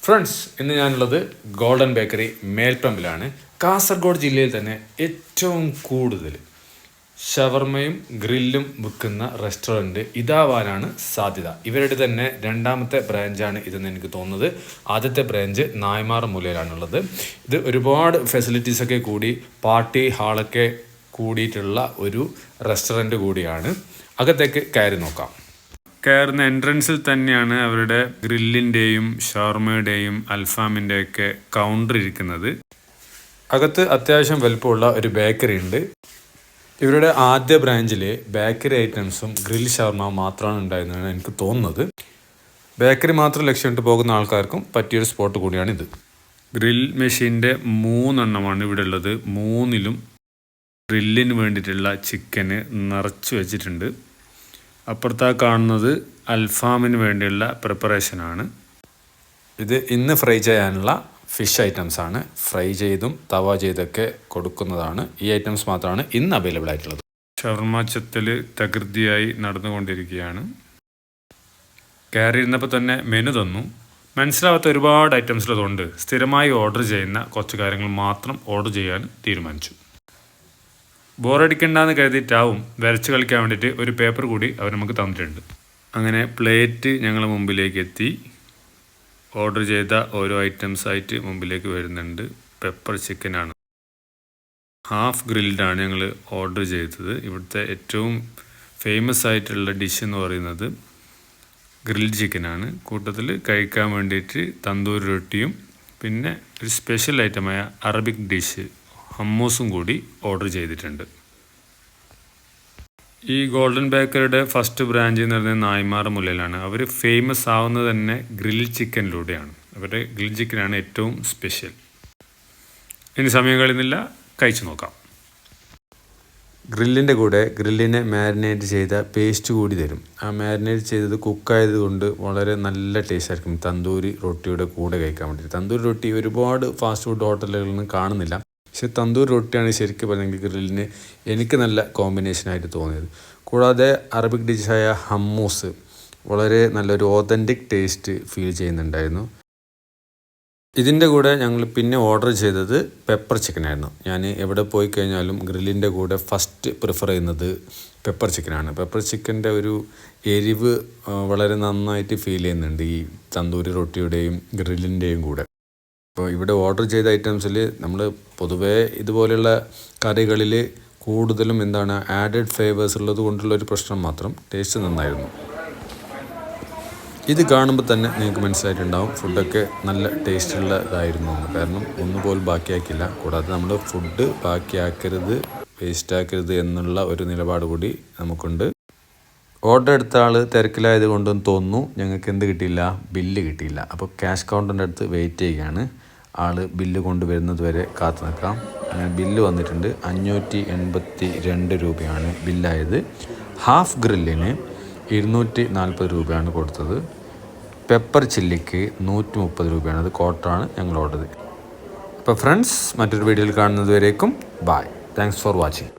Friends, ഇന്ന് ഞാനുള്ളത് golden bakery മേൽപ്പമ്പിലാണ്. Kasaragod ജില്ലയിൽ തന്നെ ഏറ്റവും കൂടുതൽ ഷവർമയും ഗ്രില്ലും വിൽക്കുന്ന റെസ്റ്റോറൻറ്റ് ഇതാവാനാണ് സാധ്യത. ഇവരുടെ തന്നെ രണ്ടാമത്തെ ബ്രാഞ്ചാണ് ഇതെന്ന് എനിക്ക് തോന്നുന്നത്. ആദ്യത്തെ ബ്രാഞ്ച് നായ്മാറ മൂലയിലാണുള്ളത്. ഇത് ഒരുപാട് ഫെസിലിറ്റീസൊക്കെ കൂടി പാർട്ടി ഹാളൊക്കെ കൂടിയിട്ടുള്ള ഒരു റെസ്റ്റോറൻറ്റ് കൂടിയാണ്. അകത്തേക്ക് കയറി നോക്കാം. കയറുന്ന എൻട്രൻസിൽ തന്നെയാണ് അവരുടെ ഗ്രില്ലിൻ്റെയും ഷവർമയുടെയും അൽഫാമിൻ്റെയൊക്കെ കൗണ്ടർ ഇരിക്കുന്നത്. അകത്ത് അത്യാവശ്യം വലുപ്പമുള്ള ഒരു ബേക്കറി ഉണ്ട്. ഇവരുടെ ആദ്യ ബ്രാഞ്ചിൽ ബേക്കറി ഐറ്റംസും ഗ്രിൽ ഷവർമ മാത്രമാണ് ഉണ്ടായിരുന്നതാണ് എനിക്ക് തോന്നുന്നത്. ബേക്കറി മാത്രം ലക്ഷ്യമിട്ട് പോകുന്ന ആൾക്കാർക്കും പറ്റിയൊരു സ്പോട്ട് കൂടിയാണിത്. ഗ്രിൽ മെഷീൻ്റെ 3 എണ്ണമാണ് ഇവിടെ ഉള്ളത്. 3ലും ഗ്രില്ലിന് വേണ്ടിയിട്ടുള്ള ചിക്കന് നിറച്ച് വെച്ചിട്ടുണ്ട്. അപ്പുറത്താ കാണുന്നത് അൽഫാമിന് വേണ്ടിയുള്ള പ്രിപ്പറേഷനാണ്. ഇത് ഇന്ന് ഫ്രൈ ചെയ്യാനുള്ള ഫിഷ് ഐറ്റംസ് ആണ്. ഫ്രൈ ചെയ്തും തവ ചെയ്തൊക്കെ കൊടുക്കുന്നതാണ്. ഈ ഐറ്റംസ് മാത്രമാണ് ഇന്ന് അവൈലബിൾ ആയിട്ടുള്ളത്. ഷവർമ ചെത്തൽ തകൃതിയായി നടന്നുകൊണ്ടിരിക്കുകയാണ്. കയറി ഇരുന്നപ്പോൾ തന്നെ മെനു തന്നു. മനസ്സിലാവാത്ത ഒരുപാട് ഐറ്റംസിലതുകൊണ്ട് സ്ഥിരമായി ഓർഡർ ചെയ്യുന്ന കുറച്ച് കാര്യങ്ങൾ മാത്രം ഓർഡർ ചെയ്യാൻ തീരുമാനിച്ചു. ബോറടിക്കണ്ടെന്ന് കരുതിയിട്ടാവും വരച്ച് കളിക്കാൻ വേണ്ടിയിട്ട് ഒരു പേപ്പർ കൂടി അവർ നമുക്ക് തന്നിട്ടുണ്ട്. അങ്ങനെ പ്ലേറ്റ് ഞങ്ങൾ മുമ്പിലേക്ക് എത്തി. ഓർഡർ ചെയ്ത ഓരോ ഐറ്റംസ് ആയിട്ട് മുമ്പിലേക്ക് വരുന്നുണ്ട്. പെപ്പർ ചിക്കനാണ്, ഹാഫ് ഗ്രിൽഡാണ് ഞങ്ങൾ ഓർഡർ ചെയ്തത്. ഇവിടുത്തെ ഏറ്റവും ഫേമസ് ആയിട്ടുള്ള ഡിഷ് എന്ന് പറയുന്നത് ഗ്രിൽഡ് ചിക്കനാണ്. കൂട്ടത്തിൽ കഴിക്കാൻ വേണ്ടിയിട്ട് തന്തൂരി റൊട്ടിയും പിന്നെ ഒരു സ്പെഷ്യൽ ഐറ്റമായ അറബിക് ഡിഷ് ഹമ്മൂസും കൂടി ഓർഡർ ചെയ്തിട്ടുണ്ട്. ഈ ഗോൾഡൻ ബേക്കറിയുടെ ഫസ്റ്റ് ബ്രാഞ്ച് എന്ന് പറയുന്നത് നായ്മാറ മുല്ലയിലാണ്. അവർ ഫേമസ് ആവുന്നത് തന്നെ ഗ്രിൽ ചിക്കനിലൂടെയാണ്. അവരുടെ ഗ്രിൽ ചിക്കനാണ് ഏറ്റവും സ്പെഷ്യൽ. ഇനി സമയം കളയുന്നില്ല, കഴിച്ചു നോക്കാം. ഗ്രില്ലിൻ്റെ കൂടെ ഗ്രില്ലിനെ മാരിനേറ്റ് ചെയ്ത പേസ്റ്റ് കൂടി തരും. ആ മാരിനേറ്റ് ചെയ്തത് കുക്കായത് കൊണ്ട് വളരെ നല്ല ടേസ്റ്റ് ആയിരിക്കും തന്തൂരി റൊട്ടിയുടെ കൂടെ കഴിക്കാൻ വേണ്ടിയിട്ട്. തന്തൂരി റൊട്ടി ഒരുപാട് ഫാസ്റ്റ് ഫുഡ് ഹോട്ടലുകളിലൊന്നും കാണുന്നില്ല. പക്ഷെ തന്തൂരി റൊട്ടിയാണ് ശരിക്കും പറഞ്ഞെങ്കിൽ ഗ്രില്ലിന് എനിക്ക് നല്ല കോമ്പിനേഷനായിട്ട് തോന്നിയത്. കൂടാതെ അറബിക് ഡിഷായ ഹമ്മൂസ് വളരെ നല്ലൊരു ഓതൻറ്റിക് ടേസ്റ്റ് ഫീൽ ചെയ്യുന്നുണ്ടായിരുന്നു. ഇതിൻ്റെ കൂടെ ഞങ്ങൾ പിന്നെ ഓർഡർ ചെയ്തത് പെപ്പർ ചിക്കനായിരുന്നു. ഞാൻ എവിടെ പോയി കഴിഞ്ഞാലും ഗ്രില്ലിൻ്റെ കൂടെ ഫസ്റ്റ് പ്രിഫർ ചെയ്യുന്നത് പെപ്പർ ചിക്കനാണ്. പെപ്പർ ചിക്കൻ്റെ ഒരു എരിവ് വളരെ നന്നായിട്ട് ഫീൽ ചെയ്യുന്നുണ്ട് ഈ തന്തൂരി റൊട്ടിയുടെയും ഗ്രില്ലിൻ്റെയും കൂടെ. അപ്പോൾ ഇവിടെ ഓർഡർ ചെയ്ത ഐറ്റംസിൽ നമ്മൾ പൊതുവേ ഇതുപോലെയുള്ള കറികളിൽ കൂടുതലും ആഡഡ് ഫ്ലേവേഴ്സ് ഉള്ളത് കൊണ്ടുള്ളൊരു പ്രശ്നം മാത്രം. ടേസ്റ്റ് നന്നായിരുന്നു. ഇത് കാണുമ്പോൾ തന്നെ നിങ്ങൾക്ക് മനസ്സിലായിട്ടുണ്ടാവും ഫുഡൊക്കെ നല്ല ടേസ്റ്റുള്ള ഇതായിരുന്നു എന്ന്. കാരണം ഒന്നുപോലും ബാക്കിയാക്കില്ല. കൂടാതെ നമ്മൾ ഫുഡ് ബാക്കിയാക്കരുത്, വേസ്റ്റാക്കരുത് എന്നുള്ള ഒരു നിലപാട് കൂടി നമുക്കുണ്ട്. ഓർഡർ എടുത്ത ആൾ തിരക്കിലായത് കൊണ്ടെന്ന് തോന്നുന്നു ഞങ്ങൾക്ക് എന്ത് കിട്ടിയില്ല, ബില്ല് കിട്ടിയില്ല. അപ്പോൾ ക്യാഷ് കൗണ്ടറിൻ്റെ അടുത്ത് വെയിറ്റ് ചെയ്യുകയാണ്. ആൾ ബില്ല് കൊണ്ടുവരുന്നത് വരെ കാത്തു നിൽക്കാം. അങ്ങനെ ബില്ല് വന്നിട്ടുണ്ട്. 582 രൂപയാണ് ബില്ലായത്. ഹാഫ് ഗ്രില്ലിന് 240 രൂപയാണ് കൊടുത്തത്. പെപ്പർ ചില്ലിക്ക് 130 രൂപയാണ്. അത് ക്വാർട്ടറാണ് ഞങ്ങൾ ഓർഡർ ചെയ്തത്. അപ്പോൾ ഫ്രണ്ട്സ്, മറ്റൊരു വീഡിയോയിൽ കാണുന്നത് വരേക്കും ബൈ. Thanks for watching.